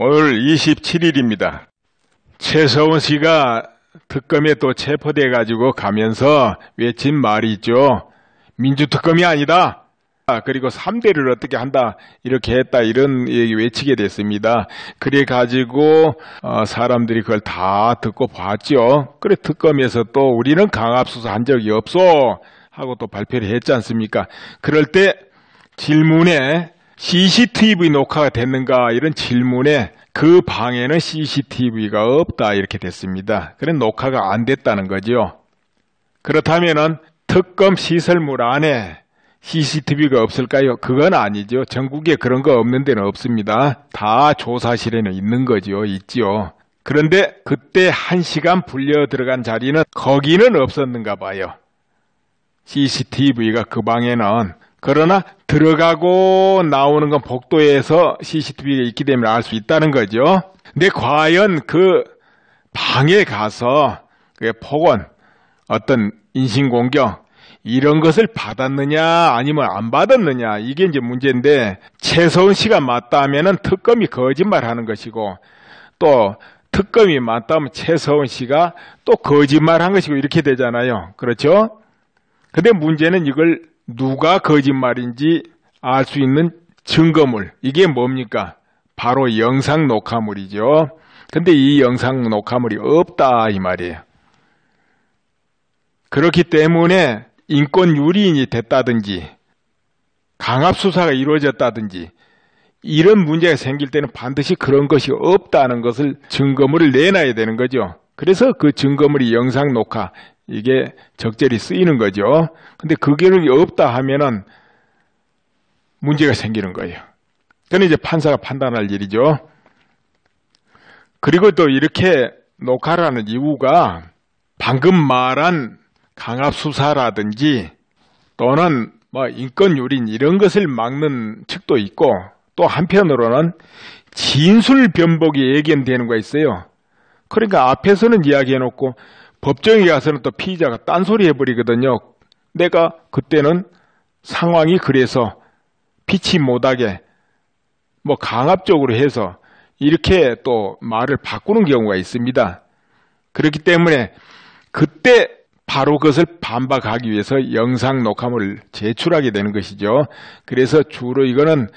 오늘 27일입니다. 최서원 씨가 특검에 또 체포돼 가지고 가면서 외친 말이 있죠. 민주특검이 아니다. 그리고 3대를 어떻게 한다 이렇게 했다 이런 얘기 외치게 됐습니다. 그래 가지고 사람들이 그걸 다 듣고 봤죠. 그래 특검에서 또 우리는 강압수사한 적이 없어 하고 또 발표를 했지 않습니까? 그럴 때 질문에 CCTV 녹화가 됐는가 이런 질문에 그 방에는 CCTV가 없다 이렇게 됐습니다. 그래 녹화가 안 됐다는 거죠. 그렇다면은 특검 시설물 안에 CCTV가 없을까요? 그건 아니죠. 전국에 그런 거 없는 데는 없습니다. 다 조사실에는 있는 거죠. 있죠. 그런데 그때 1시간 불려 들어간 자리는 거기는 없었는가 봐요. CCTV가 그 방에는. 그러나 들어가고 나오는 건 복도에서 CCTV가 있기 때문에 알 수 있다는 거죠. 근데 과연 그 방에 가서 그 폭언, 어떤 인신공격 이런 것을 받았느냐 아니면 안 받았느냐 이게 이제 문제인데 최서원 씨가 맞다면은 특검이 거짓말하는 것이고 또 특검이 맞다면 최서원 씨가 또 거짓말한 것이고 이렇게 되잖아요. 그렇죠? 근데 문제는 이걸 누가 거짓말인지 알 수 있는 증거물 이게 뭡니까? 바로 영상 녹화물이죠. 근데 이 영상 녹화물이 없다 이 말이에요. 그렇기 때문에 인권 유린이 됐다든지 강압수사가 이루어졌다든지 이런 문제가 생길 때는 반드시 그런 것이 없다는 것을 증거물을 내놔야 되는 거죠. 그래서 그 증거물이 영상 녹화 이게 적절히 쓰이는 거죠. 근데 그게 없다 하면은 문제가 생기는 거예요. 그건 이제 판사가 판단할 일이죠. 그리고 또 이렇게 녹화를 하는 이유가 방금 말한 강압수사라든지 또는 인권유린 이런 것을 막는 측도 있고 또 한편으로는 진술 변복이 예견되는 거 있어요. 그러니까 앞에서는 이야기해놓고 법정에 가서는 또 피의자가 딴소리 해버리거든요. 내가 그때는 상황이 그래서 피치 못하게 강압적으로 해서 이렇게 또 말을 바꾸는 경우가 있습니다. 그렇기 때문에 그때 바로 그것을 반박하기 위해서 영상 녹화물을 제출하게 되는 것이죠. 그래서 주로 이거는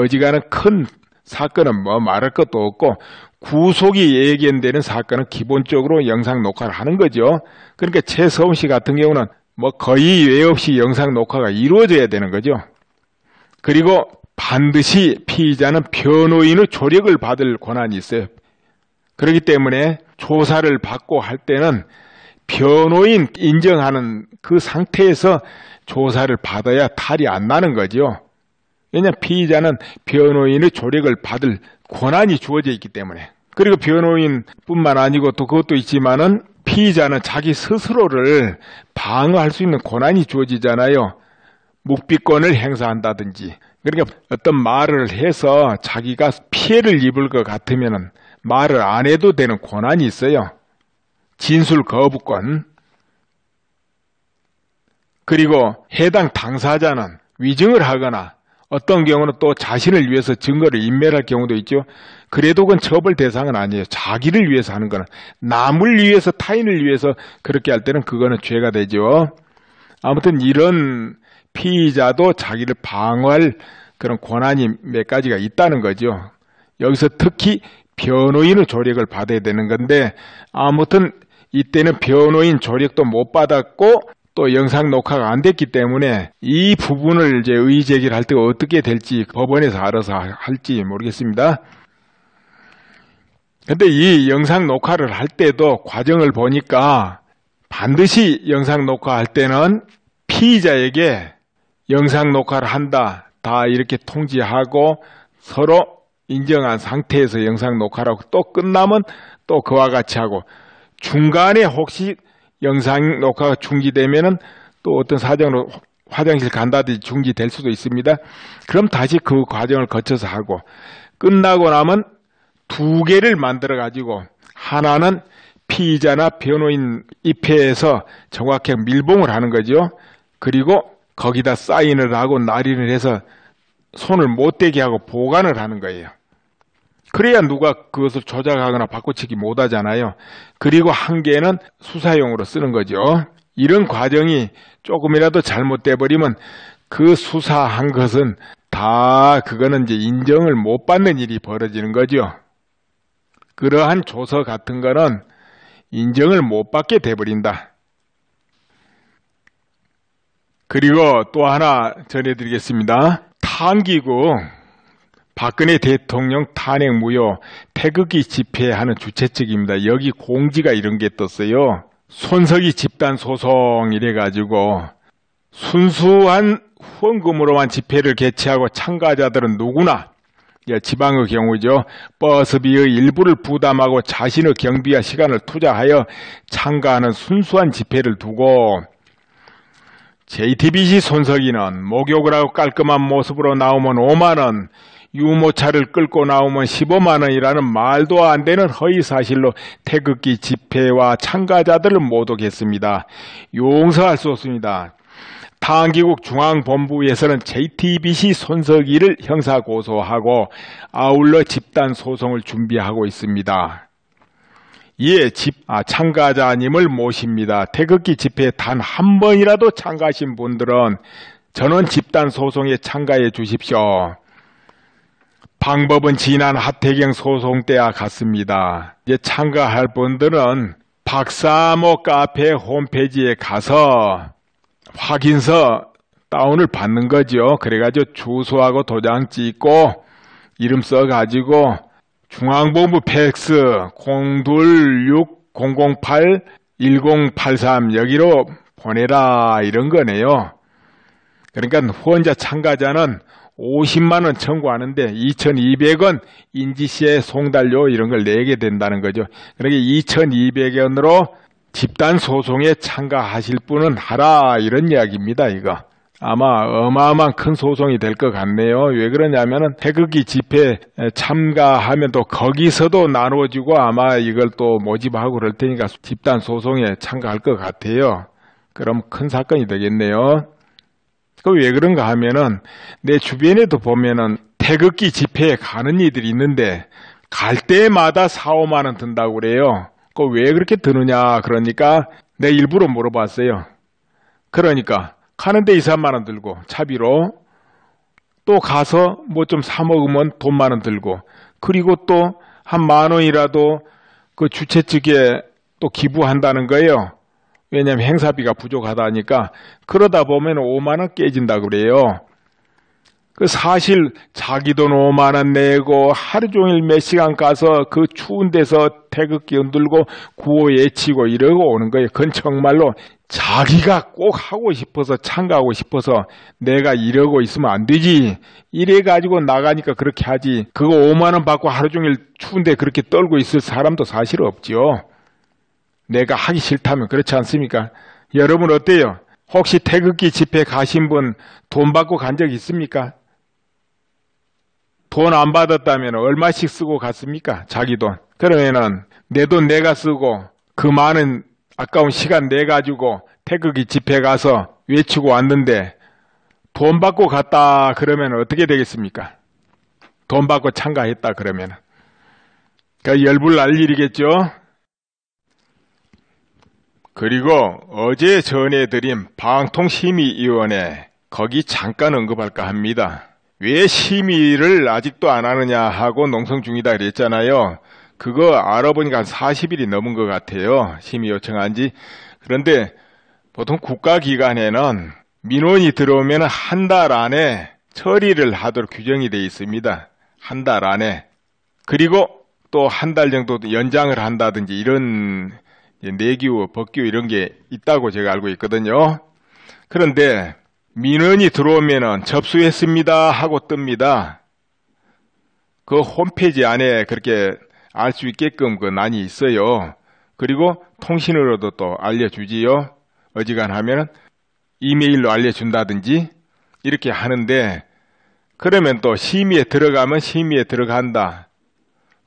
어지간한 큰 사건은 말할 것도 없고 구속이 예견되는 사건은 기본적으로 영상 녹화를 하는 거죠. 그러니까 최서원 씨 같은 경우는 거의 예외 없이 영상 녹화가 이루어져야 되는 거죠. 그리고 반드시 피의자는 변호인의 조력을 받을 권한이 있어요. 그렇기 때문에 조사를 받고 할 때는 변호인 인정하는 그 상태에서 조사를 받아야 탈이 안 나는 거죠. 왜냐하면 피의자는 변호인의 조력을 받을 권한이 주어져 있기 때문에. 그리고 변호인뿐만 아니고 또 그것도 있지만은 피의자는 자기 스스로를 방어할 수 있는 권한이 주어지잖아요. 묵비권을 행사한다든지. 그러니까 어떤 말을 해서 자기가 피해를 입을 것 같으면은 말을 안 해도 되는 권한이 있어요. 진술 거부권. 그리고 해당 당사자는 위증을 하거나 어떤 경우는 또 자신을 위해서 증거를 인멸할 경우도 있죠. 그래도 그건 처벌 대상은 아니에요. 자기를 위해서 하는 거는 남을 위해서 타인을 위해서 그렇게 할 때는 그거는 죄가 되죠. 아무튼 이런 피의자도 자기를 방어할 그런 권한이 몇 가지가 있다는 거죠. 여기서 특히 변호인의 조력을 받아야 되는 건데 아무튼 이때는 변호인 조력도 못 받았고 또 영상 녹화가 안 됐기 때문에 이 부분을 이제 의의 제기를 할 때 어떻게 될지 법원에서 알아서 할지 모르겠습니다. 근데 이 영상 녹화를 할 때도 과정을 보니까 반드시 영상 녹화할 때는 피의자에게 영상 녹화를 한다 다 이렇게 통지하고 서로 인정한 상태에서 영상 녹화를 하고 또 끝나면 또 그와 같이 하고 중간에 혹시 영상 녹화가 중지되면은 또 어떤 사정으로 화장실 간다든지 중지될 수도 있습니다. 그럼 다시 그 과정을 거쳐서 하고 끝나고 나면 2개를 만들어 가지고 하나는 피의자나 변호인 입회에서 정확하게 밀봉을 하는 거죠. 그리고 거기다 사인을 하고 날인을 해서 손을 못 대게 하고 보관을 하는 거예요. 그래야 누가 그것을 조작하거나 바꿔치기 못하잖아요. 그리고 한 개는 수사용으로 쓰는 거죠. 이런 과정이 조금이라도 잘못돼 버리면 그 수사한 것은 다 그거는 이제 인정을 못 받는 일이 벌어지는 거죠. 그러한 조서 같은 거는 인정을 못 받게 돼버린다. 그리고 또 하나 전해드리겠습니다. 탄기국 박근혜 대통령 탄핵 무효 태극기 집회하는 주최 측입니다. 여기 공지가 이런 게 떴어요. 손석희 집단 소송 이래가지고 순수한 후원금으로만 집회를 개최하고 참가자들은 누구나 지방의 경우죠. 버스비의 일부를 부담하고 자신의 경비와 시간을 투자하여 참가하는 순수한 집회를 두고 JTBC 손석희는 목욕을 하고 깔끔한 모습으로 나오면 5만원, 유모차를 끌고 나오면 15만원이라는 말도 안 되는 허위사실로 태극기 집회와 참가자들을 모독했습니다. 용서할 수 없습니다. 탄기국 중앙본부에서는 JTBC 손석희를 형사고소하고 아울러 집단소송을 준비하고 있습니다. 이에 참가자님을 모십니다. 태극기 집회에 단 한 번이라도 참가하신 분들은 전원 집단소송에 참가해 주십시오. 방법은 지난 하태경 소송 때와 같습니다. 이제 참가할 분들은 박사모 카페 홈페이지에 가서 확인서 다운을 받는 거죠. 그래가지고 주소하고 도장 찍고 이름 써가지고 중앙본부 팩스 026-008-1083 여기로 보내라 이런 거네요. 그러니까 후원자 참가자는 50만원 청구하는데 2,200원 인지시에 송달료 이런 걸 내게 된다는 거죠. 그러니까 2,200원으로 집단소송에 참가하실 분은 하라 이런 이야기입니다. 이거 아마 어마어마한 큰 소송이 될 것 같네요. 왜 그러냐면은 태극기 집회 참가하면 또 거기서도 나눠지고 아마 이걸 또 모집하고 그럴 테니까 집단소송에 참가할 것 같아요. 그럼 큰 사건이 되겠네요. 그 왜 그런가 하면은 내 주변에도 보면은 태극기 집회에 가는 이들이 있는데 갈 때마다 4, 5만 원 든다고 그래요. 그 왜 그렇게 드느냐 그러니까 내가 일부러 물어봤어요. 그러니까 가는데 2, 3만 원 들고 차비로 또 가서 뭐 좀 사 먹으면 돈 1만 원 들고 그리고 또 한 1만 원이라도 그 주최 측에 또 기부한다는 거예요. 왜냐하면 행사비가 부족하다니까 그러다 보면 5만 원 깨진다 그래요. 그 사실 자기 돈 5만 원 내고 하루 종일 몇 시간 가서 그 추운 데서 태극기 흔들고 구호 외치고 이러고 오는 거예요. 그건 정말로 자기가 꼭 하고 싶어서 참가하고 싶어서 내가 이러고 있으면 안 되지. 이래가지고 나가니까 그렇게 하지. 그거 5만 원 받고 하루 종일 추운데 그렇게 떨고 있을 사람도 사실 없죠. 내가 하기 싫다면 그렇지 않습니까? 여러분 어때요? 혹시 태극기 집회 가신 분 돈 받고 간 적 있습니까? 돈 안 받았다면 얼마씩 쓰고 갔습니까? 자기 돈. 그러면은 내 돈 내가 쓰고 그 많은 아까운 시간 내가지고 태극기 집회 가서 외치고 왔는데 돈 받고 갔다 그러면 어떻게 되겠습니까? 돈 받고 참가했다 그러면. 그러니까 열불 날 일이겠죠? 그리고 어제 전해드린 방통심의위원회 거기 잠깐 언급할까 합니다. 왜 심의를 아직도 안 하느냐 하고 농성 중이다 그랬잖아요. 그거 알아보니까 한 40일이 넘은 것 같아요. 심의 요청한 지. 그런데 보통 국가기관에는 민원이 들어오면 한 달 안에 처리를 하도록 규정이 되어 있습니다. 한 달 안에. 그리고 또 한 달 정도 연장을 한다든지 이런 내규, 법규 이런 게 있다고 제가 알고 있거든요. 그런데 민원이 들어오면은 접수했습니다 하고 뜹니다. 그 홈페이지 안에 그렇게 알 수 있게끔 그 난이 있어요. 그리고 통신으로도 또 알려주지요. 어지간하면은 이메일로 알려준다든지 이렇게 하는데 그러면 또 심의에 들어가면 심의에 들어간다.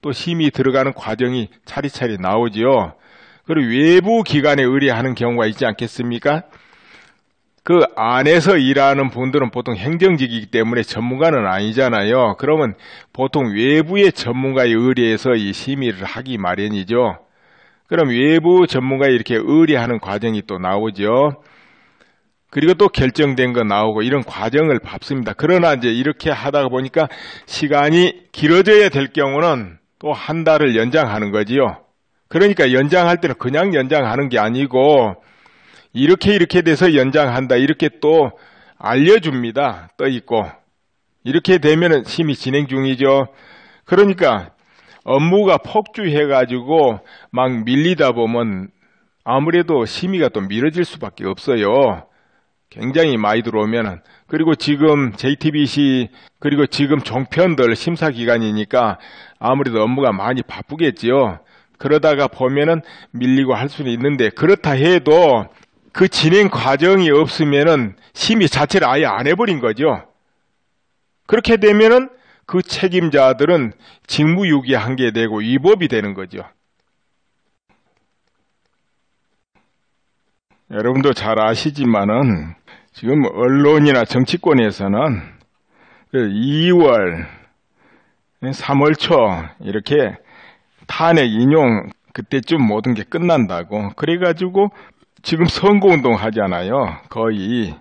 또 심의 들어가는 과정이 차리차리 나오지요. 그리고 외부 기관에 의뢰하는 경우가 있지 않겠습니까? 그 안에서 일하는 분들은 보통 행정직이기 때문에 전문가는 아니잖아요. 그러면 보통 외부의 전문가에 의뢰해서 이 심의를 하기 마련이죠. 그럼 외부 전문가에 이렇게 의뢰하는 과정이 또 나오죠. 그리고 또 결정된 거 나오고 이런 과정을 밟습니다. 그러나 이제 이렇게 하다가 보니까 시간이 길어져야 될 경우는 또 한 달을 연장하는 거지요. 그러니까 연장할 때는 그냥 연장하는 게 아니고 이렇게 돼서 연장한다 이렇게 또 알려줍니다. 떠 있고 이렇게 되면은 심의 진행 중이죠. 그러니까 업무가 폭주해가지고 막 밀리다 보면 아무래도 심의가 또 미뤄질 수밖에 없어요. 굉장히 많이 들어오면은. 그리고 지금 JTBC 그리고 지금 종편들 심사 기간이니까 아무래도 업무가 많이 바쁘겠지요. 그러다가 보면은 밀리고 할 수는 있는데 그렇다 해도 그 진행 과정이 없으면은 심의 자체를 아예 안 해버린 거죠. 그렇게 되면은 그 책임자들은 직무유기하게 되고 위법이 되는 거죠. 여러분도 잘 아시지만은 지금 언론이나 정치권에서는 2월, 3월 초 이렇게 탄핵 인용 그때쯤 모든 게 끝난다고 그래가지고 지금 선거운동 하잖아요. 거의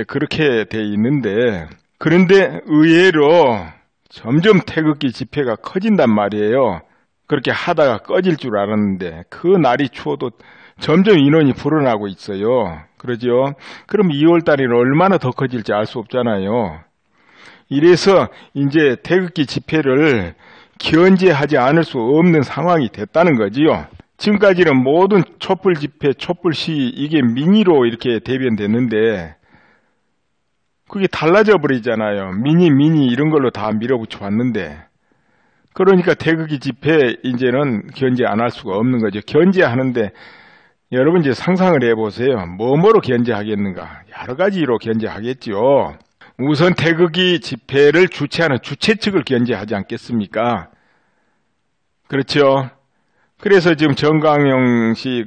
그렇게 돼 있는데 그런데 의외로 점점 태극기 집회가 커진단 말이에요. 그렇게 하다가 꺼질 줄 알았는데 그 날이 추워도 점점 인원이 불어나고 있어요. 그러죠? 그럼 2월 달에는 얼마나 더 커질지 알 수 없잖아요. 이래서 이제 태극기 집회를 견제하지 않을 수 없는 상황이 됐다는 거지요. 지금까지는 모든 촛불 집회, 촛불 시위 이게 민의로 이렇게 대변됐는데 그게 달라져 버리잖아요. 미니 이런 걸로 다 밀어붙여 왔는데 그러니까 태극기 집회 이제는 견제 안 할 수가 없는 거죠. 견제하는데 여러분 이제 상상을 해보세요. 뭐로 견제하겠는가? 여러 가지로 견제하겠죠. 우선 태극기 집회를 주최하는 주최 측을 견제하지 않겠습니까? 그렇죠. 그래서 지금 정강용 씨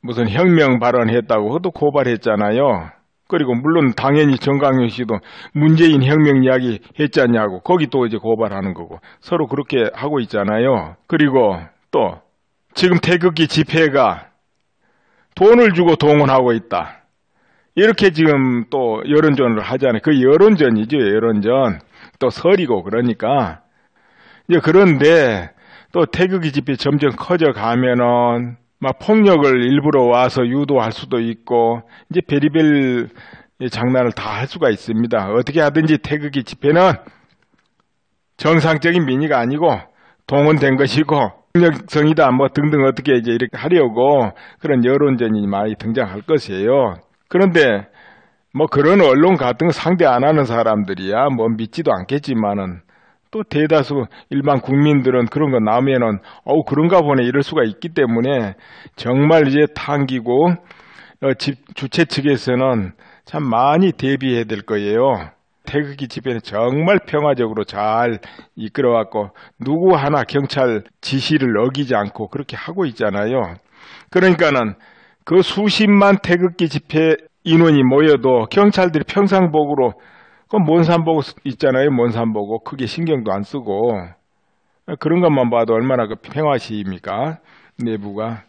무슨 혁명 발언했다고 그것도 고발했잖아요. 그리고 물론 당연히 정강용 씨도 문재인 혁명 이야기 했잖냐고 거기 또 이제 고발하는 거고 서로 그렇게 하고 있잖아요. 그리고 또 지금 태극기 집회가 돈을 주고 동원하고 있다. 이렇게 지금 또 여론전을 하잖아요. 그 여론전이죠. 여론전. 또 설이고 그러니까. 이제 그런데 또 태극기 집회 점점 커져가면은 막 폭력을 일부러 와서 유도할 수도 있고 이제 별의별 장난을 다 할 수가 있습니다. 어떻게 하든지 태극기 집회는 정상적인 민의가 아니고 동원된 것이고 폭력성이다 뭐 등등 어떻게 이제 이렇게 하려고 그런 여론전이 많이 등장할 것이에요. 그런데 뭐 그런 언론 같은 거 상대 안 하는 사람들이야 뭐 믿지도 않겠지만은 또 대다수 일반 국민들은 그런 거 나오면은 그런가 보네 이럴 수가 있기 때문에 정말 이제 당기고 주최 측에서는 참 많이 대비해야 될 거예요. 태극기 집회는 정말 평화적으로 잘 이끌어왔고 누구 하나 경찰 지시를 어기지 않고 그렇게 하고 있잖아요. 그러니까는 그 수십만 태극기 집회 인원이 모여도 경찰들이 평상복으로 그 몬산복 있잖아요. 몬산복고 크게 신경도 안 쓰고 그런 것만 봐도 얼마나 그 평화시입니까? 내부가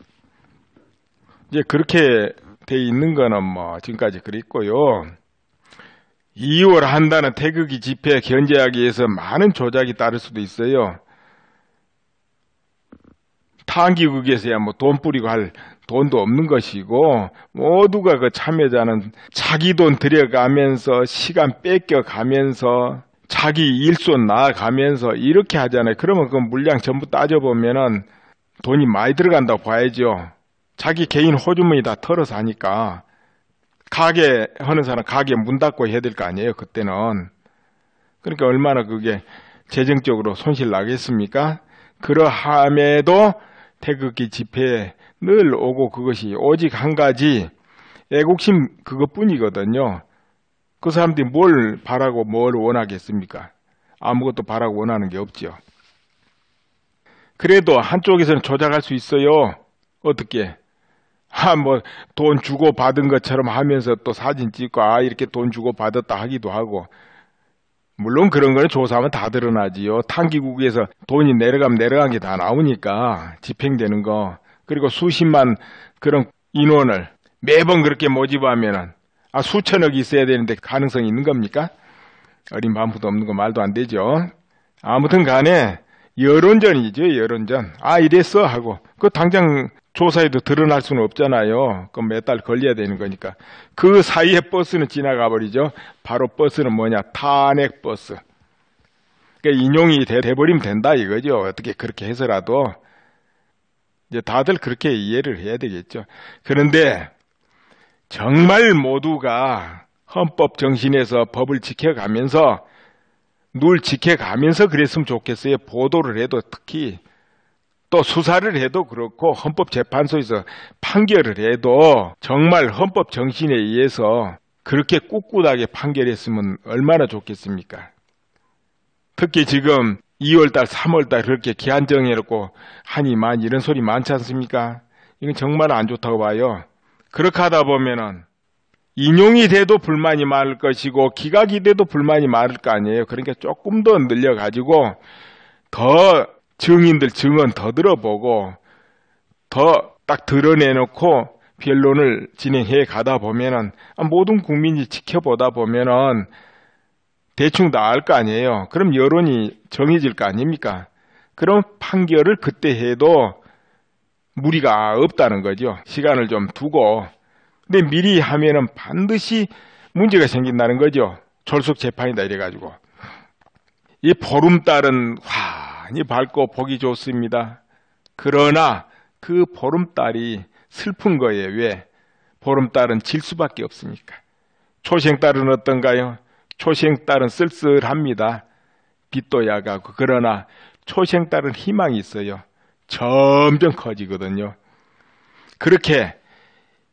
이제 그렇게 돼 있는 거는 뭐 지금까지 그랬고요. 2월 한다는 태극기 집회 견제하기 위해서 많은 조작이 따를 수도 있어요. 탄기국에서야 뭐 돈 뿌리고 할 돈도 없는 것이고 모두가 그 참여자는 자기 돈 들여가면서 시간 뺏겨가면서 자기 일손 나아가면서 이렇게 하잖아요. 그러면 그 물량 전부 따져보면은 돈이 많이 들어간다고 봐야죠. 자기 개인 호주머니 다 털어서 하니까 가게 하는 사람 가게 문 닫고 해야 될 거 아니에요. 그때는. 그러니까 얼마나 그게 재정적으로 손실 나겠습니까? 그러함에도 태극기 집회에 늘 오고 그것이 오직 한 가지 애국심 그것뿐이거든요. 그 사람들이 뭘 바라고 뭘 원하겠습니까? 아무것도 바라고 원하는 게 없죠. 그래도 한쪽에서는 조작할 수 있어요. 어떻게? 뭐 돈 주고 받은 것처럼 하면서 또 사진 찍고 이렇게 돈 주고 받았다 하기도 하고. 물론 그런 거는 조사하면 다 드러나지요. 탕기국에서 돈이 내려가면 내려간 게 다 나오니까 집행되는 거. 그리고 수십만 그런 인원을 매번 그렇게 모집하면은 수천억이 있어야 되는데 가능성이 있는 겁니까? 어린 반푼도 없는 거 말도 안 되죠. 아무튼 간에 여론전이죠. 여론전. 이랬어 하고 그 당장 조사에도 드러날 수는 없잖아요. 그럼 몇 달 걸려야 되는 거니까. 그 사이에 버스는 지나가 버리죠. 바로 버스는 뭐냐? 탄핵 버스. 그러니까 인용이 돼버리면 된다 이거죠. 어떻게 그렇게 해서라도 이제 다들 그렇게 이해를 해야 되겠죠. 그런데 정말 모두가 헌법 정신에서 법을 지켜가면서 룰 지켜가면서 그랬으면 좋겠어요. 보도를 해도 특히 또 수사를 해도 그렇고 헌법재판소에서 판결을 해도 정말 헌법 정신에 의해서 그렇게 꿋꿋하게 판결했으면 얼마나 좋겠습니까? 특히 지금 2월달, 3월달 그렇게 기한 정해놓고 하니 이런 소리 많지 않습니까? 이건 정말 안 좋다고 봐요. 그렇게 하다 보면은 인용이 돼도 불만이 많을 것이고 기각이 돼도 불만이 많을 거 아니에요. 그러니까 조금 더 늘려가지고 더 증인들 증언 더 들어보고 더 딱 드러내놓고 변론을 진행해 가다 보면은 모든 국민이 지켜보다 보면은 대충 나을 거 아니에요. 그럼 여론이 정해질 거 아닙니까? 그럼 판결을 그때 해도 무리가 없다는 거죠. 시간을 좀 두고. 근데 미리 하면은 반드시 문제가 생긴다는 거죠. 졸속 재판이다 이래가지고. 이 보름달은 환히 밝고 보기 좋습니다. 그러나 그 보름달이 슬픈 거예요. 왜? 보름달은 질 수밖에 없으니까. 초생달은 어떤가요? 초생달은 쓸쓸합니다. 빛도 야가고. 그러나 초생달은 희망이 있어요. 점점 커지거든요. 그렇게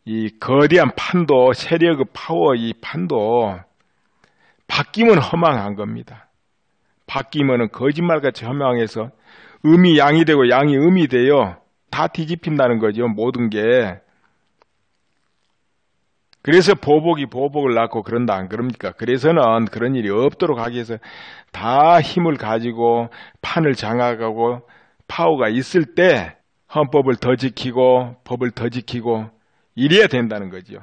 이 거대한 판도, 세력의 파워 이 판도 바뀌면 허망한 겁니다. 바뀌면은 거짓말같이 허망해서 음이 양이 되고 양이 음이 돼요. 다 뒤집힌다는 거죠. 모든 게. 그래서 보복이 보복을 낳고 그런다 안 그럽니까? 그래서는 그런 일이 없도록 하기 위해서 다 힘을 가지고 판을 장악하고 파워가 있을 때 헌법을 더 지키고 법을 더 지키고 이래야 된다는 거죠.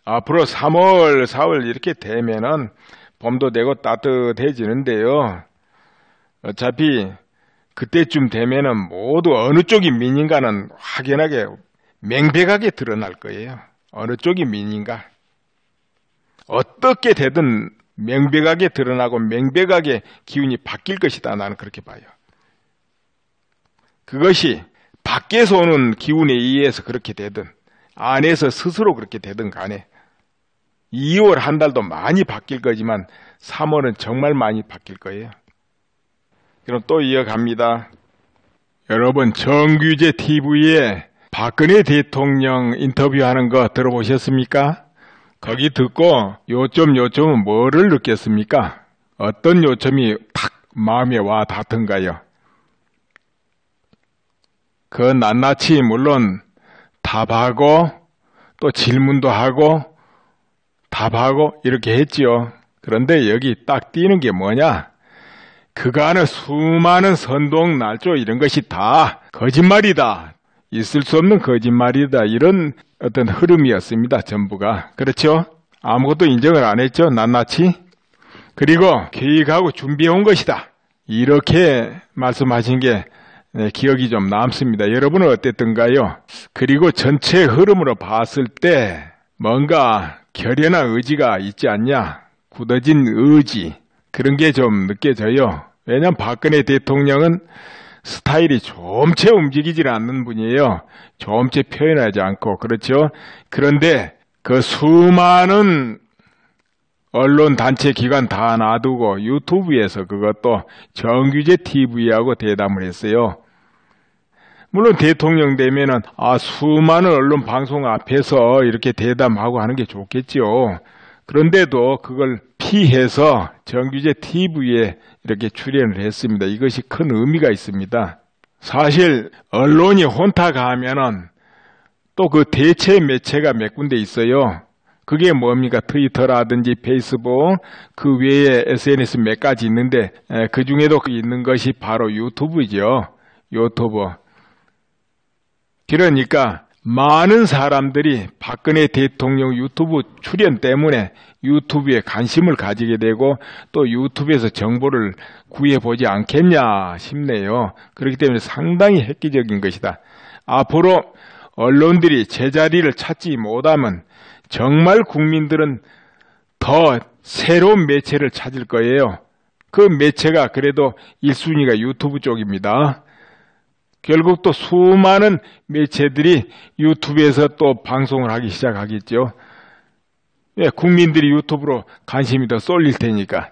앞으로 3월, 4월 이렇게 되면은 봄도 되고 따뜻해지는데요. 어차피 그때쯤 되면은 모두 어느 쪽이 민인가는 확연하게 명백하게 드러날 거예요. 어느 쪽이 민인가. 어떻게 되든 명백하게 드러나고 명백하게 기운이 바뀔 것이다. 나는 그렇게 봐요. 그것이 밖에서 오는 기운에 의해서 그렇게 되든 안에서 스스로 그렇게 되든 간에 2월 한 달도 많이 바뀔 거지만 3월은 정말 많이 바뀔 거예요. 그럼 또 이어갑니다. 여러분 정규제 TV에 박근혜 대통령 인터뷰하는 거 들어보셨습니까? 거기 듣고 요점은 뭐를 느꼈습니까? 어떤 요점이 탁 마음에 와 닿던가요? 그 낱낱이 물론 답하고 또 질문도 하고 답하고 이렇게 했지요. 그런데 여기 딱 띄는 게 뭐냐? 그간의 수많은 선동 날조 이런 것이 다 거짓말이다. 있을 수 없는 거짓말이다. 이런 어떤 흐름이었습니다. 전부가. 그렇죠? 아무것도 인정을 안 했죠. 낱낱이. 그리고 계획하고 준비해온 것이다. 이렇게 말씀하신 게 기억이 좀 남습니다. 여러분은 어땠던가요? 그리고 전체 흐름으로 봤을 때 뭔가 결연한 의지가 있지 않냐? 굳어진 의지. 그런 게 좀 느껴져요. 왜냐하면 박근혜 대통령은 스타일이 좀채 움직이질 않는 분이에요. 좀채 표현하지 않고. 그렇죠? 그런데 그 수많은 언론 단체 기관 다 놔두고 유튜브에서 그것도 정규제 TV하고 대담을 했어요. 물론 대통령 되면은 수많은 언론 방송 앞에서 이렇게 대담하고 하는 게 좋겠죠. 그런데도 그걸 피해서 정규제 TV에 이렇게 출연을 했습니다. 이것이 큰 의미가 있습니다. 사실 언론이 혼탁하면은 또 그 대체 매체가 몇 군데 있어요. 그게 뭡니까? 트위터라든지 페이스북, 그 외에 SNS 몇 가지 있는데 그 중에도 있는 것이 바로 유튜브죠. 유튜브. 그러니까 많은 사람들이 박근혜 대통령 유튜브 출연 때문에 유튜브에 관심을 가지게 되고 또 유튜브에서 정보를 구해보지 않겠냐 싶네요. 그렇기 때문에 상당히 획기적인 것이다. 앞으로 언론들이 제자리를 찾지 못하면 정말 국민들은 더 새로운 매체를 찾을 거예요. 그 매체가 그래도 1순위가 유튜브 쪽입니다. 결국 또 수많은 매체들이 유튜브에서 또 방송을 하기 시작하겠죠. 예, 국민들이 유튜브로 관심이 더 쏠릴 테니까.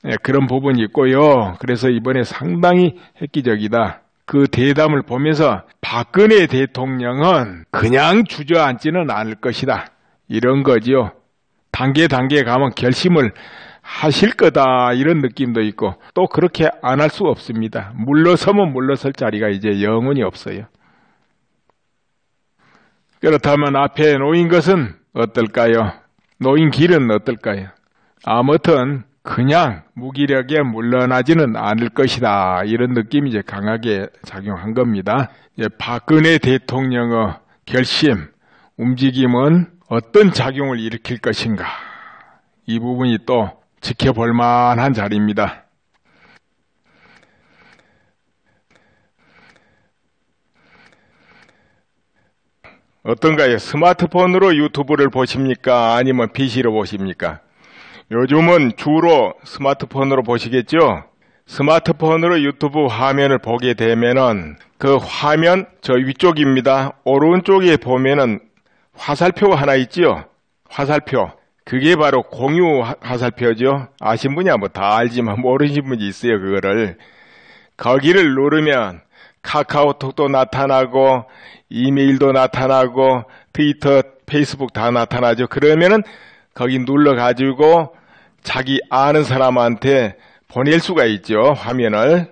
예, 그런 부분이 있고요. 그래서 이번에 상당히 획기적이다. 그 대담을 보면서 박근혜 대통령은 그냥 주저앉지는 않을 것이다. 이런 거지요. 단계 가면 결심을 하실 거다 이런 느낌도 있고 또 그렇게 안 할 수 없습니다. 물러서면 물러설 자리가 이제 영원히 없어요. 그렇다면 앞에 놓인 것은 어떨까요? 놓인 길은 어떨까요? 아무튼 그냥 무기력에 물러나지는 않을 것이다 이런 느낌이 이제 강하게 작용한 겁니다. 이제 박근혜 대통령의 결심, 움직임은 어떤 작용을 일으킬 것인가 이 부분이 또 지켜볼 만한 자리입니다. 어떤가요? 스마트폰으로 유튜브를 보십니까? 아니면 PC로 보십니까? 요즘은 주로 스마트폰으로 보시겠죠? 스마트폰으로 유튜브 화면을 보게 되면은 그 화면 저 위쪽입니다. 오른쪽에 보면은 화살표가 하나 있죠? 화살표. 그게 바로 공유 화살표죠. 아신 분이야 뭐 다 알지만 모르신 분이 있어요. 그거를 거기를 누르면 카카오톡도 나타나고 이메일도 나타나고 트위터, 페이스북 다 나타나죠. 그러면은 거기 눌러가지고 자기 아는 사람한테 보낼 수가 있죠. 화면을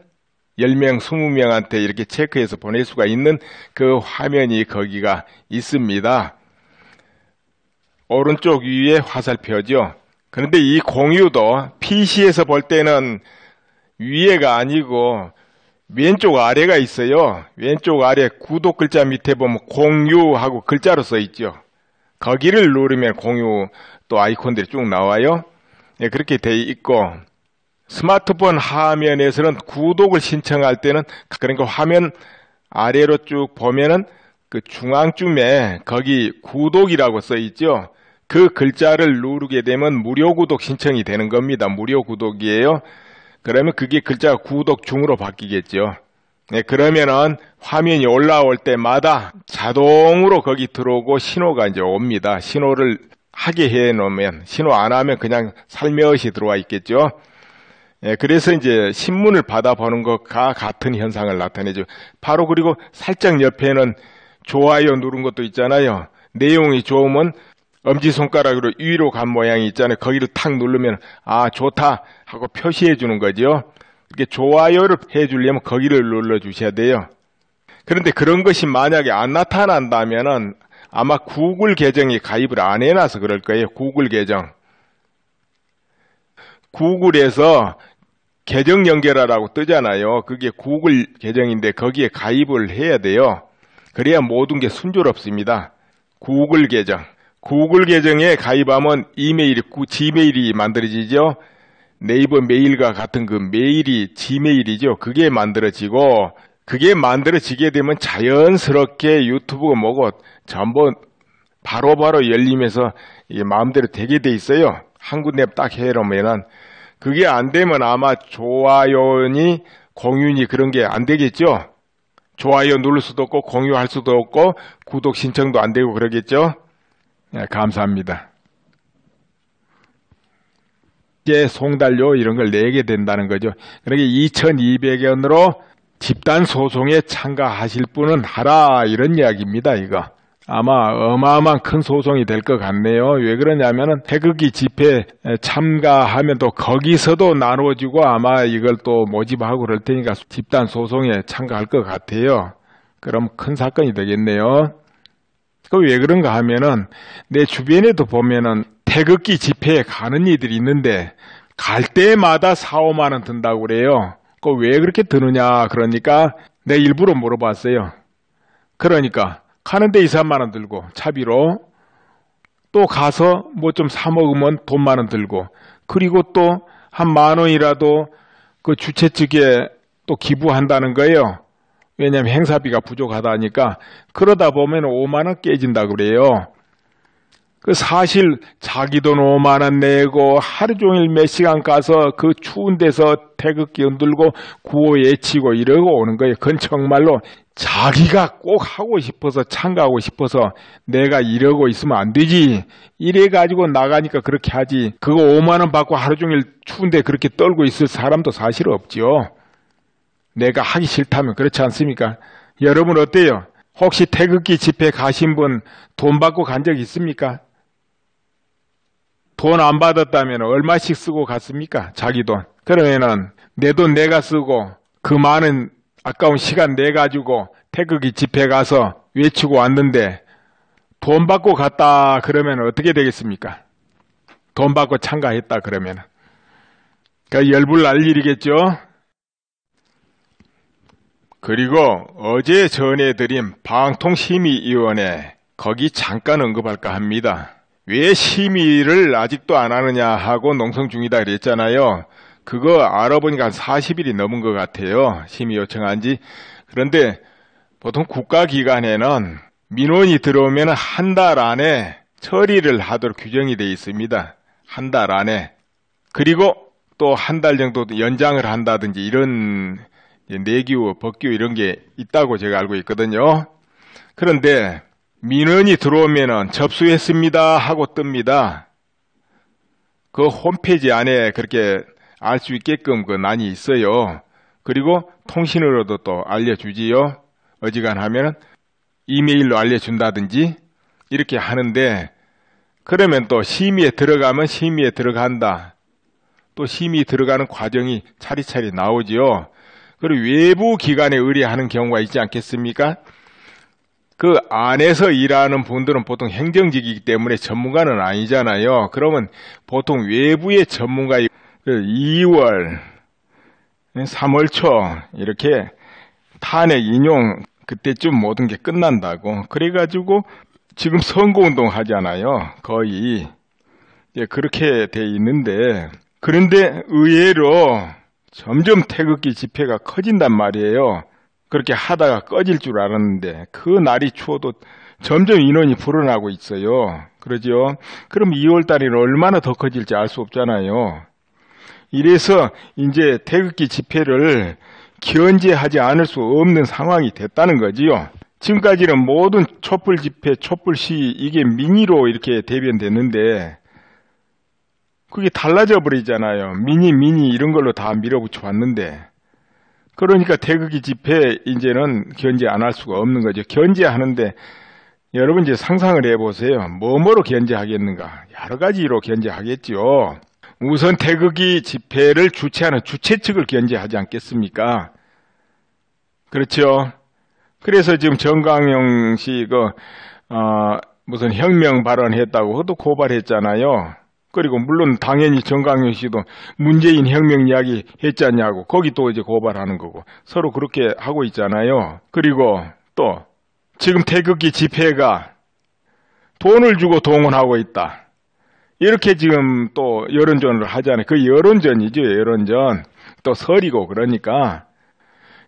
10명, 20명한테 이렇게 체크해서 보낼 수가 있는 그 화면이 거기가 있습니다. 오른쪽 위에 화살표죠. 그런데 이 공유도 PC에서 볼 때는 위에가 아니고 왼쪽 아래가 있어요. 왼쪽 아래 구독 글자 밑에 보면 공유하고 글자로 써 있죠. 거기를 누르면 공유 또 아이콘들이 쭉 나와요. 네, 그렇게 돼 있고 스마트폰 화면에서는 구독을 신청할 때는 그러니까 화면 아래로 쭉 보면은 그 중앙쯤에 거기 구독이라고 써 있죠. 그 글자를 누르게 되면 무료 구독 신청이 되는 겁니다. 무료 구독이에요. 그러면 그게 글자가 구독 중으로 바뀌겠죠. 네, 그러면은 화면이 올라올 때마다 자동으로 거기 들어오고 신호가 이제 옵니다. 신호를 하게 해 놓으면, 신호 안 하면 그냥 살며시 들어와 있겠죠. 네, 그래서 이제 신문을 받아보는 것과 같은 현상을 나타내죠. 바로 그리고 살짝 옆에는 좋아요 누른 것도 있잖아요. 내용이 좋으면 엄지손가락으로 위로 간 모양이 있잖아요. 거기를 탁 누르면 아 좋다 하고 표시해 주는 거죠. 이렇게 좋아요를 해 주려면 거기를 눌러 주셔야 돼요. 그런데 그런 것이 만약에 안 나타난다면은 아마 구글 계정에 가입을 안 해놔서 그럴 거예요. 구글 계정. 구글에서 계정 연결하라고 뜨잖아요. 그게 구글 계정인데 거기에 가입을 해야 돼요. 그래야 모든 게 순조롭습니다. 구글 계정. 구글 계정에 가입하면 이메일이, 지메일이 만들어지죠. 네이버 메일과 같은 그 메일이 지메일이죠. 그게 만들어지고 그게 만들어지게 되면 자연스럽게 유튜브가 뭐고 전부 바로바로 열리면서 이게 마음대로 되게 돼 있어요. 한 군데 딱 해놓으면은 그게 안 되면 아마 좋아요니 공유니 그런 게 안 되겠죠. 좋아요 누를 수도 없고 공유할 수도 없고 구독 신청도 안 되고 그러겠죠. 네, 감사합니다. 이제 송달료 이런 걸 내게 된다는 거죠. 그러니까 2,200원으로 집단 소송에 참가하실 분은 하라 이런 이야기입니다. 이거 아마 어마어마한 큰 소송이 될 것 같네요. 왜 그러냐면은 태극기 집회 참가하면 또 거기서도 나눠지고 아마 이걸 또 모집하고 그럴 테니까 집단 소송에 참가할 것 같아요. 그럼 큰 사건이 되겠네요. 그 왜 그런가 하면은 내 주변에도 보면은 태극기 집회에 가는 이들이 있는데 갈 때마다 4, 5만 원 든다고 그래요. 그 왜 그렇게 드느냐 그러니까 내 일부러 물어봤어요. 그러니까 가는데 2, 3만 원 들고 차비로 또 가서 뭐 좀 사 먹으면 돈 10,000원 들고 그리고 또 한 10,000원이라도 그 주최 측에 또 기부한다는 거예요. 왜냐하면 행사비가 부족하다니까. 그러다 보면 5만 원 깨진다 그래요. 그 사실 자기 돈 5만 원 내고 하루 종일 몇 시간 가서 그 추운 데서 태극기 흔들고 구호 외치고 이러고 오는 거예요. 그건 정말로 자기가 꼭 하고 싶어서 참가하고 싶어서 내가 이러고 있으면 안 되지. 이래가지고 나가니까 그렇게 하지. 그거 5만 원 받고 하루 종일 추운데 그렇게 떨고 있을 사람도 사실 없지요. 내가 하기 싫다면 그렇지 않습니까? 여러분 어때요? 혹시 태극기 집회 가신 분 돈 받고 간 적 있습니까? 돈 안 받았다면 얼마씩 쓰고 갔습니까? 자기 돈. 그러면은 내 돈 내가 쓰고 그 많은 아까운 시간 내가지고 태극기 집회 가서 외치고 왔는데 돈 받고 갔다 그러면 어떻게 되겠습니까? 돈 받고 참가했다 그러면 그 열불 날 일이겠죠? 그리고 어제 전해드린 방통심의위원회 거기 잠깐 언급할까 합니다. 왜 심의를 아직도 안 하느냐 하고 농성 중이다 그랬잖아요. 그거 알아보니까 한 40일이 넘은 것 같아요. 심의 요청한 지. 그런데 보통 국가기관에는 민원이 들어오면 한 달 안에 처리를 하도록 규정이 되어 있습니다. 한 달 안에. 그리고 또 한 달 정도 연장을 한다든지 이런 내규, 법규 이런 게 있다고 제가 알고 있거든요. 그런데 민원이 들어오면은 접수했습니다 하고 뜹니다. 그 홈페이지 안에 그렇게 알 수 있게끔 그 난이 있어요. 그리고 통신으로도 또 알려주지요. 어지간하면은 이메일로 알려준다든지 이렇게 하는데 그러면 또 심의에 들어가면 심의에 들어간다. 또 심의 들어가는 과정이 차리차리 나오지요. 그리고 외부 기관에 의뢰하는 경우가 있지 않겠습니까? 그 안에서 일하는 분들은 보통 행정직이기 때문에 전문가는 아니잖아요. 그러면 보통 외부의 전문가 2월, 3월 초 이렇게 탄핵 인용 그때쯤 모든 게 끝난다고. 그래가지고 지금 선거운동 하잖아요. 거의 그렇게 돼 있는데 그런데 의외로 점점 태극기 집회가 커진단 말이에요. 그렇게 하다가 꺼질 줄 알았는데 그 날이 추워도 점점 인원이 불어나고 있어요. 그러죠? 그럼 2월 달에는 얼마나 더 커질지 알 수 없잖아요. 이래서 이제 태극기 집회를 견제하지 않을 수 없는 상황이 됐다는 거지요. 지금까지는 모든 촛불 집회, 촛불 시위 이게 민의로 이렇게 대변됐는데 그게 달라져 버리잖아요. 미니 이런 걸로 다 밀어붙여 왔는데 그러니까 태극기 집회 이제는 견제 안 할 수가 없는 거죠. 견제하는데 여러분 이제 상상을 해보세요. 뭐로 견제하겠는가? 여러 가지로 견제하겠죠. 우선 태극기 집회를 주최하는 주최 측을 견제하지 않겠습니까? 그렇죠. 그래서 지금 정강용 씨 무슨 혁명 발언했다고 그것도 고발했잖아요. 그리고 물론 당연히 정강용 씨도 문재인 혁명 이야기 했잖냐고 거기 또 이제 고발하는 거고 서로 그렇게 하고 있잖아요. 그리고 또 지금 태극기 집회가 돈을 주고 동원하고 있다. 이렇게 지금 또 여론전을 하잖아요. 그 여론전이죠. 여론전. 또 설이고 그러니까.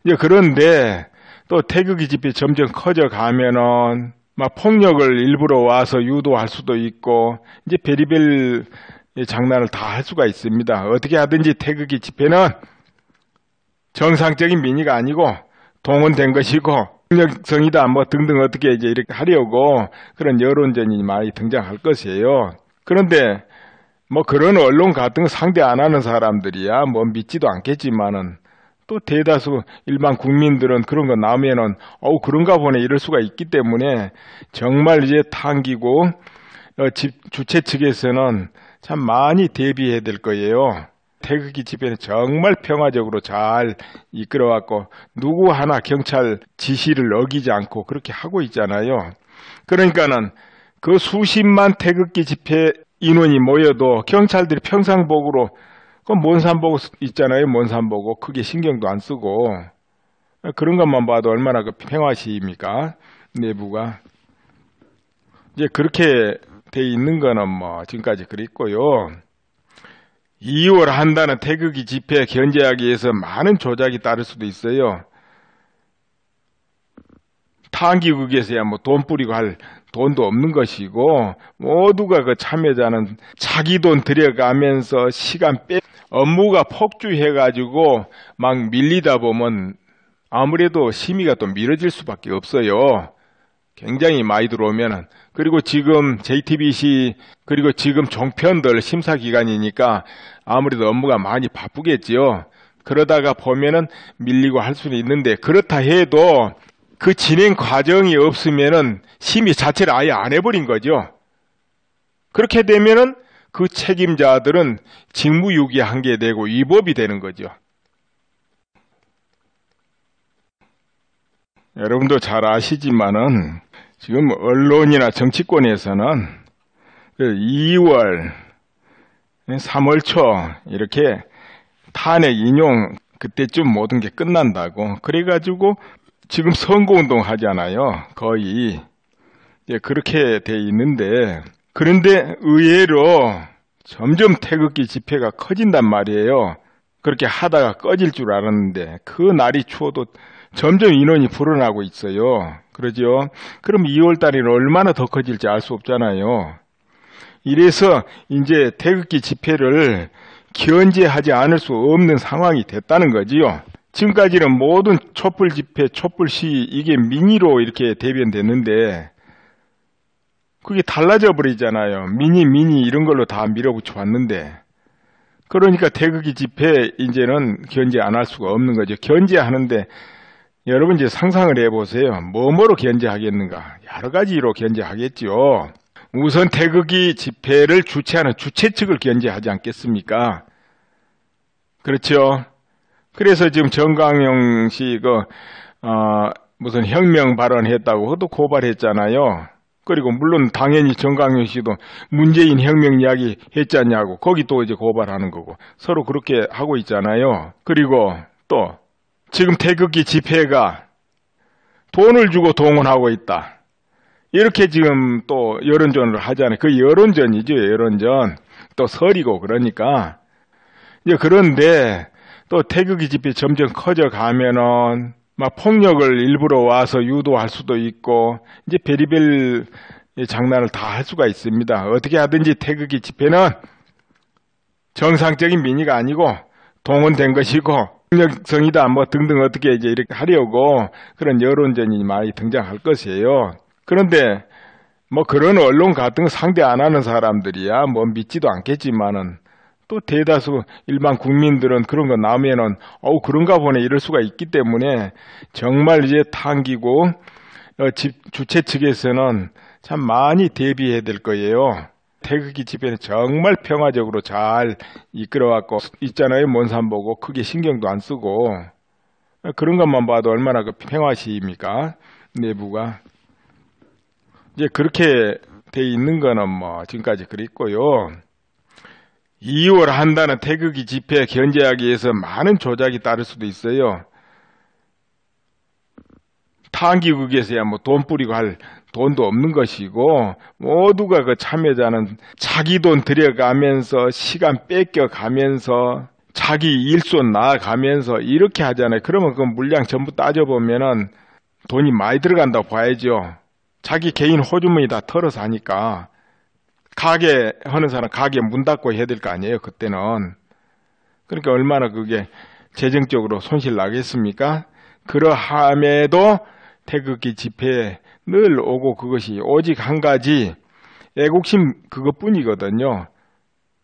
이제 그런데 또 태극기 집회 점점 커져가면은 막 폭력을 일부러 와서 유도할 수도 있고 이제 별의별 장난을 다 할 수가 있습니다. 어떻게 하든지 태극기 집회는 정상적인 민의가 아니고 동원된 것이고 폭력성이다 뭐 등등 어떻게 이제 이렇게 하려고 그런 여론전이 많이 등장할 것이에요. 그런데 뭐 그런 언론 같은 거 상대 안 하는 사람들이야 뭐 믿지도 않겠지만은 또 대다수 일반 국민들은 그런 거 나오면은 그런가 보네 이럴 수가 있기 때문에 정말 이제 당기고 주최 측에서는 참 많이 대비해야 될 거예요. 태극기 집회는 정말 평화적으로 잘 이끌어왔고 누구 하나 경찰 지시를 어기지 않고 그렇게 하고 있잖아요. 그러니까는 그 수십만 태극기 집회 인원이 모여도 경찰들이 평상복으로 그 몬산복 있잖아요. 몬산복고 크게 신경도 안 쓰고 그런 것만 봐도 얼마나 그 평화시입니까? 내부가. 이제 그렇게 돼 있는 거는 뭐 지금까지 그랬고요. 2월 한다는 태극기 집회 견제하기 위해서 많은 조작이 따를 수도 있어요. 탄기국에서야 뭐 돈 뿌리고 할 돈도 없는 것이고 모두가 그 참여자는 자기 돈 들여가면서 시간 빼 업무가 폭주해가지고 막 밀리다 보면 아무래도 심의가 또 미뤄질 수밖에 없어요. 굉장히 많이 들어오면은. 그리고 지금 JTBC 그리고 지금 종편들 심사 기간이니까 아무래도 업무가 많이 바쁘겠지요. 그러다가 보면은 밀리고 할 수는 있는데 그렇다 해도 그 진행 과정이 없으면은 심의 자체를 아예 안 해버린 거죠. 그렇게 되면은 그 책임자들은 직무유기하게 되고 위법이 되는 거죠. 여러분도 잘 아시지만은 지금 언론이나 정치권에서는 2월, 3월 초 이렇게 탄핵 인용 그때쯤 모든 게 끝난다고 그래가지고 지금 선거운동 하잖아요. 거의 그렇게 돼 있는데 그런데 의외로 점점 태극기 집회가 커진단 말이에요. 그렇게 하다가 꺼질 줄 알았는데 그 날이 추워도 점점 인원이 불어나고 있어요. 그러죠? 그럼 2월 달에는 얼마나 더 커질지 알 수 없잖아요. 이래서 이제 태극기 집회를 견제하지 않을 수 없는 상황이 됐다는 거지요. 지금까지는 모든 촛불 집회, 촛불 시위 이게 민의로 이렇게 대변됐는데 그게 달라져 버리잖아요. 미니 이런 걸로 다 밀어붙여 왔는데 그러니까 태극기 집회 이제는 견제 안 할 수가 없는 거죠. 견제하는데 여러분 이제 상상을 해보세요. 뭐로 견제하겠는가? 여러 가지로 견제하겠죠. 우선 태극기 집회를 주최하는 주최 측을 견제하지 않겠습니까? 그렇죠. 그래서 지금 정강용 씨 무슨 혁명 발언했다고 그것도 고발했잖아요. 그리고 물론 당연히 정강용 씨도 문재인 혁명 이야기 했잖냐고 거기 또 이제 고발하는 거고 서로 그렇게 하고 있잖아요. 그리고 또 지금 태극기 집회가 돈을 주고 동원하고 있다. 이렇게 지금 또 여론전을 하잖아요. 그 여론전이죠. 여론전. 또 설이고 그러니까. 이제 그런데 또 태극기 집회 점점 커져가면은 막 폭력을 일부러 와서 유도할 수도 있고 이제 별의별 장난을 다 할 수가 있습니다. 어떻게 하든지 태극기 집회는 정상적인 민의가 아니고 동원된 것이고 폭력성이다 뭐 등등 어떻게 이제 이렇게 하려고 그런 여론전이 많이 등장할 것이에요. 그런데 뭐 그런 언론 같은 거 상대 안 하는 사람들이야 뭐 믿지도 않겠지만은 또 대다수 일반 국민들은 그런 거 나오면은 그런가 보네 이럴 수가 있기 때문에 정말 이제 당기고 주최 측에서는 참 많이 대비해야 될 거예요. 태극기 집회는 정말 평화적으로 잘 이끌어왔고 있잖아요. 몬산보고 크게 신경도 안 쓰고 그런 것만 봐도 얼마나 그 평화시입니까? 내부가. 이제 그렇게 돼 있는 거는 뭐 지금까지 그랬고요. 2월 한다는 태극기 집회 견제하기 위해서 많은 조작이 따를 수도 있어요. 탄기국에서야 뭐 돈 뿌리고 할 돈도 없는 것이고 모두가 그 참여자는 자기 돈 들여가면서 시간 뺏겨가면서 자기 일손 나아가면서 이렇게 하잖아요. 그러면 그 물량 전부 따져보면은 돈이 많이 들어간다고 봐야죠. 자기 개인 호주머니 다 털어서 하니까 가게 하는 사람 가게 문 닫고 해야 될 거 아니에요. 그때는. 그러니까 얼마나 그게 재정적으로 손실 나겠습니까? 그러함에도 태극기 집회에 늘 오고 그것이 오직 한 가지 애국심 그것뿐이거든요.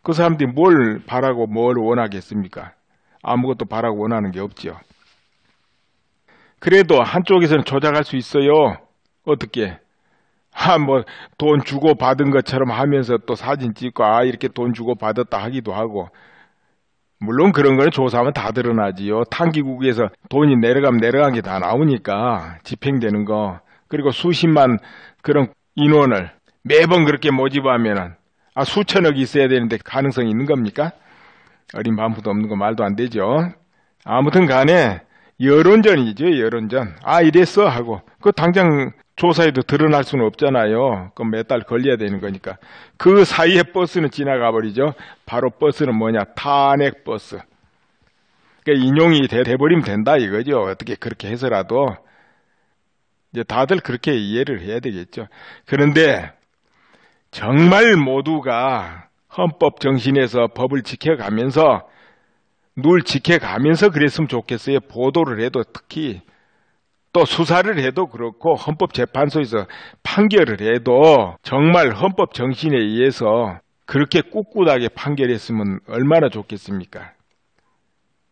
그 사람들이 뭘 바라고 뭘 원하겠습니까? 아무것도 바라고 원하는 게 없죠. 그래도 한쪽에서는 조작할 수 있어요. 어떻게? 뭐 돈 주고 받은 것처럼 하면서 또 사진 찍고 이렇게 돈 주고 받았다 하기도 하고 물론 그런 거는 조사하면 다 드러나지요. 탄기국에서 돈이 내려간 게 다 나오니까 집행되는 거 그리고 수십만 그런 인원을 매번 그렇게 모집하면은 수천억이 있어야 되는데 가능성이 있는 겁니까? 어린 반푼도 없는 거 말도 안 되죠. 아무튼 간에 여론전이죠, 여론전. 이랬어 하고 그 당장 조사에도 드러날 수는 없잖아요. 그럼 몇 달 걸려야 되는 거니까. 그 사이에 버스는 지나가 버리죠. 바로 버스는 뭐냐? 탄핵 버스. 그러니까 인용이 돼버리면 된다 이거죠. 어떻게 그렇게 해서라도 이제 다들 그렇게 이해를 해야 되겠죠. 그런데 정말 모두가 헌법 정신에서 법을 지켜가면서 룰 지켜가면서 그랬으면 좋겠어요. 보도를 해도 특히 또 수사를 해도 그렇고 헌법재판소에서 판결을 해도 정말 헌법 정신에 의해서 그렇게 꿋꿋하게 판결했으면 얼마나 좋겠습니까?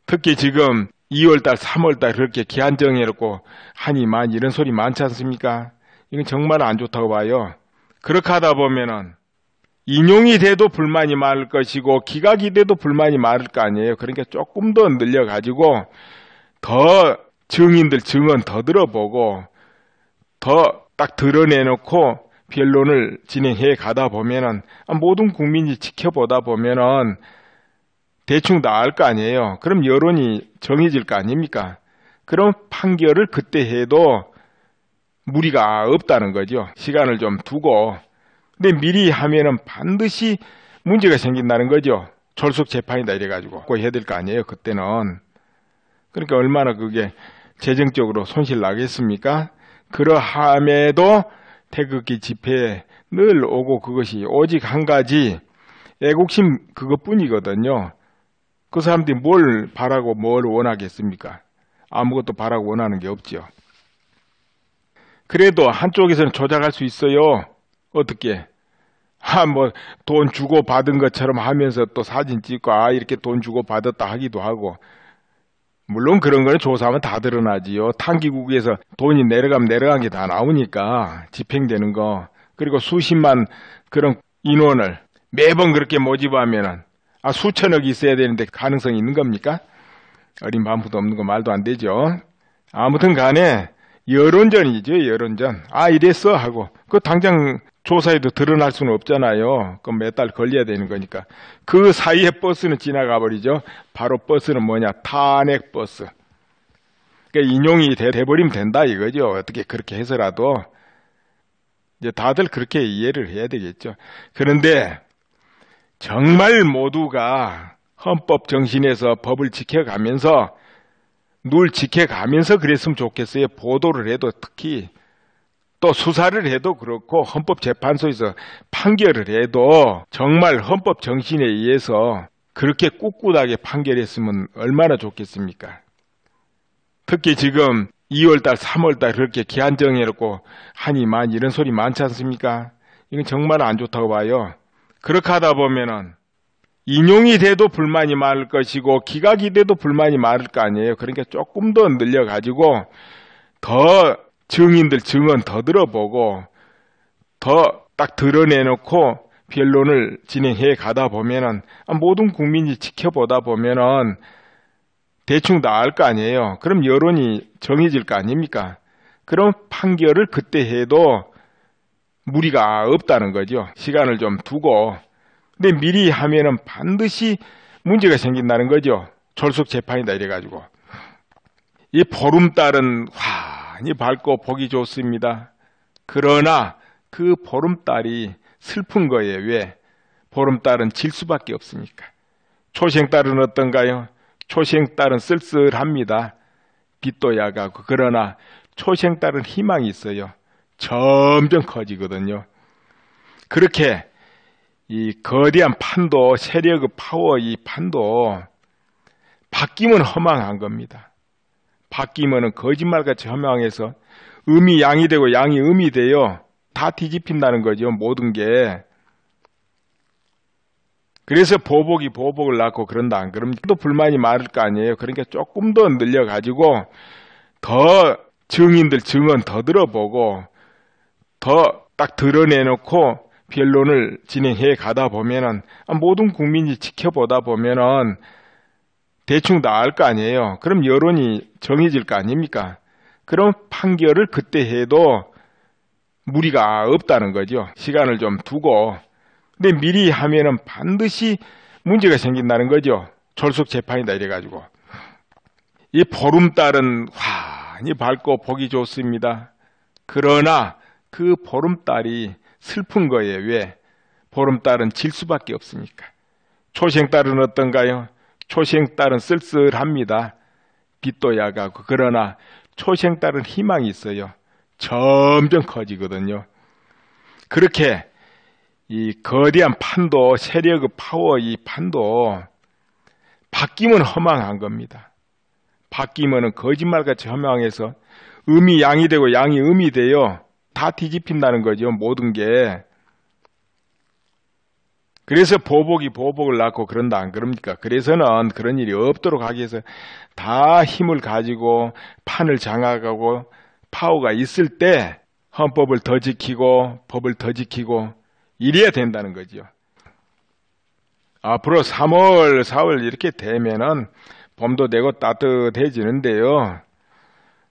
특히 지금 2월달, 3월달 그렇게 기한 정해놓고 하니만 이런 소리 많지 않습니까? 이건 정말 안 좋다고 봐요. 그렇게 하다 보면은 인용이 돼도 불만이 많을 것이고 기각이 돼도 불만이 많을 거 아니에요. 그러니까 조금 더 늘려가지고 더 증인들 증언 더 들어보고 더 딱 드러내놓고 변론을 진행해 가다 보면은 모든 국민이 지켜보다 보면은 대충 나을 거 아니에요. 그럼 여론이 정해질 거 아닙니까? 그럼 판결을 그때 해도 무리가 없다는 거죠. 시간을 좀 두고. 근데 미리 하면은 반드시 문제가 생긴다는 거죠. 졸속 재판이다 이래가지고 꼭 해야 될 거 아니에요. 그때는. 그러니까 얼마나 그게 재정적으로 손실 나겠습니까? 그러함에도 태극기 집회에 늘 오고 그것이 오직 한 가지 애국심 그것뿐이거든요. 그 사람들이 뭘 바라고 뭘 원하겠습니까? 아무것도 바라고 원하는 게 없죠. 그래도 한쪽에서는 조작할 수 있어요. 어떻게? 뭐 돈 주고 받은 것처럼 하면서 또 사진 찍고 이렇게 돈 주고 받았다 하기도 하고. 물론 그런 거는 조사하면 다 드러나지요. tan기국에서 돈이 내려가면 내려간 게 다 나오니까 집행되는 거. 그리고 수십만 그런 인원을 매번 그렇게 모집하면은 수천억이 있어야 되는데 가능성이 있는 겁니까? 어린 반푼도 없는 거 말도 안 되죠. 아무튼 간에 여론전이죠, 여론전. 이랬어 하고 그 당장 조사에도 드러날 수는 없잖아요. 그럼 몇 달 걸려야 되는 거니까. 그 사이에 버스는 지나가 버리죠. 바로 버스는 뭐냐? 탄핵 버스. 그러니까 인용이 돼버리면 된다 이거죠. 어떻게 그렇게 해서라도 이제 다들 그렇게 이해를 해야 되겠죠. 그런데 정말 모두가 헌법 정신에서 법을 지켜가면서 룰 지켜가면서 그랬으면 좋겠어요. 보도를 해도 특히 또 수사를 해도 그렇고 헌법재판소에서 판결을 해도 정말 헌법 정신에 의해서 그렇게 꿋꿋하게 판결했으면 얼마나 좋겠습니까? 특히 지금 2월달, 3월달 그렇게 기한 정해놓고 하니만 이런 소리 많지 않습니까? 이건 정말 안 좋다고 봐요. 그렇게 하다 보면은 인용이 돼도 불만이 많을 것이고 기각이 돼도 불만이 많을 거 아니에요. 그러니까 조금 더 늘려가지고 더 증인들 증언 더 들어보고 더 딱 드러내놓고 변론을 진행해 가다 보면은 모든 국민이 지켜보다 보면은 대충 나을 거 아니에요. 그럼 여론이 정해질 거 아닙니까? 그럼 판결을 그때 해도 무리가 없다는 거죠. 시간을 좀 두고. 근데 미리 하면은 반드시 문제가 생긴다는 거죠. 졸속 재판이다 이래가지고. 이 보름달은 환히 밝고 보기 좋습니다. 그러나 그 보름달이 슬픈 거예요. 왜? 보름달은 질 수밖에 없으니까. 초생달은 어떤가요? 초생달은 쓸쓸합니다. 빛도 야가고. 그러나 초생달은 희망이 있어요. 점점 커지거든요. 그렇게 이 거대한 판도, 세력의 파워 이 판도 바뀌면 허망한 겁니다. 바뀌면은 거짓말같이 허망해서 음이 양이 되고 양이 음이 돼요. 다 뒤집힌다는 거죠. 모든 게. 그래서 보복이 보복을 낳고 그런다. 안 그러면 또 불만이 많을 거 아니에요. 그러니까 조금 더 늘려가지고 더 증인들 증언 더 들어보고 더 딱 드러내놓고 변론을 진행해 가다 보면은 모든 국민이 지켜보다 보면은 대충 나을 거 아니에요. 그럼 여론이 정해질 거 아닙니까? 그럼 판결을 그때 해도 무리가 없다는 거죠. 시간을 좀 두고. 근데 미리 하면은 반드시 문제가 생긴다는 거죠. 졸속 재판이다 이래가지고. 이 보름달은 환히 밝고 보기 좋습니다. 그러나 그 보름달이 슬픈 거예요. 왜? 보름달은 질 수밖에 없으니까. 초생달은 어떤가요? 초생달은 쓸쓸합니다. 빛도 약하고. 그러나 초생달은 희망이 있어요. 점점 커지거든요. 그렇게 이 거대한 판도, 세력의 파워, 이 판도 바뀌면 허망한 겁니다. 바뀌면은 거짓말같이 허망해서 음이 양이 되고 양이 음이 돼요. 다 뒤집힌다는 거죠. 모든 게. 그래서 보복이 보복을 낳고 그런다 안 그럽니까? 그래서는 그런 일이 없도록 하기 위해서 다 힘을 가지고 판을 장악하고 파워가 있을 때 헌법을 더 지키고 법을 더 지키고 이래야 된다는 거죠. 앞으로 3월, 4월 이렇게 되면은 봄도 되고 따뜻해지는데요.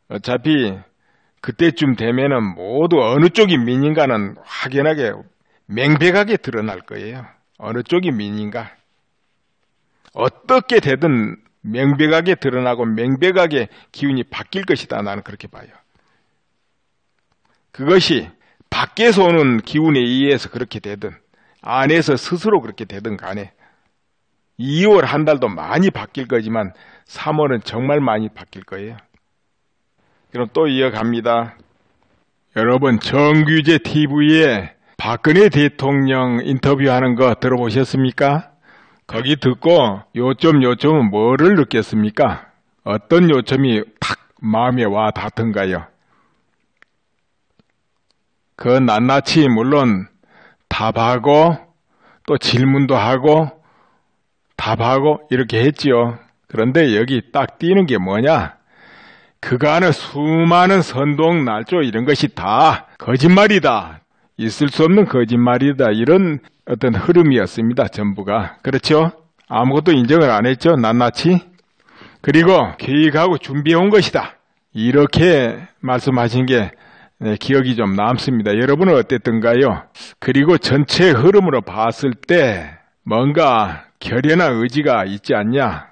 어차피 그때쯤 되면은 모두 어느 쪽이 민인가는 확연하게 명백하게 드러날 거예요. 어느 쪽이 민인가. 어떻게 되든 명백하게 드러나고 명백하게 기운이 바뀔 것이다. 나는 그렇게 봐요. 그것이 밖에서 오는 기운에 의해서 그렇게 되든 안에서 스스로 그렇게 되든 간에 2월 한 달도 많이 바뀔 거지만 3월은 정말 많이 바뀔 거예요. 그럼 또 이어갑니다. 여러분 정규제 TV에 박근혜 대통령 인터뷰하는 거 들어보셨습니까? 거기 듣고 요점은 뭐를 느꼈습니까? 어떤 요점이 탁 마음에 와 닿던가요? 그 낱낱이 물론 답하고 또 질문도 하고 답하고 이렇게 했지요. 그런데 여기 딱 띄는 게 뭐냐? 그간의 수많은 선동 날조 이런 것이 다 거짓말이다. 있을 수 없는 거짓말이다. 이런 어떤 흐름이었습니다. 전부가. 그렇죠? 아무것도 인정을 안 했죠. 낱낱이. 그리고 계획하고 준비해 온 것이다. 이렇게 말씀하신 게 기억이 좀 남습니다. 여러분은 어땠던가요? 그리고 전체 흐름으로 봤을 때 뭔가 결연한 의지가 있지 않냐?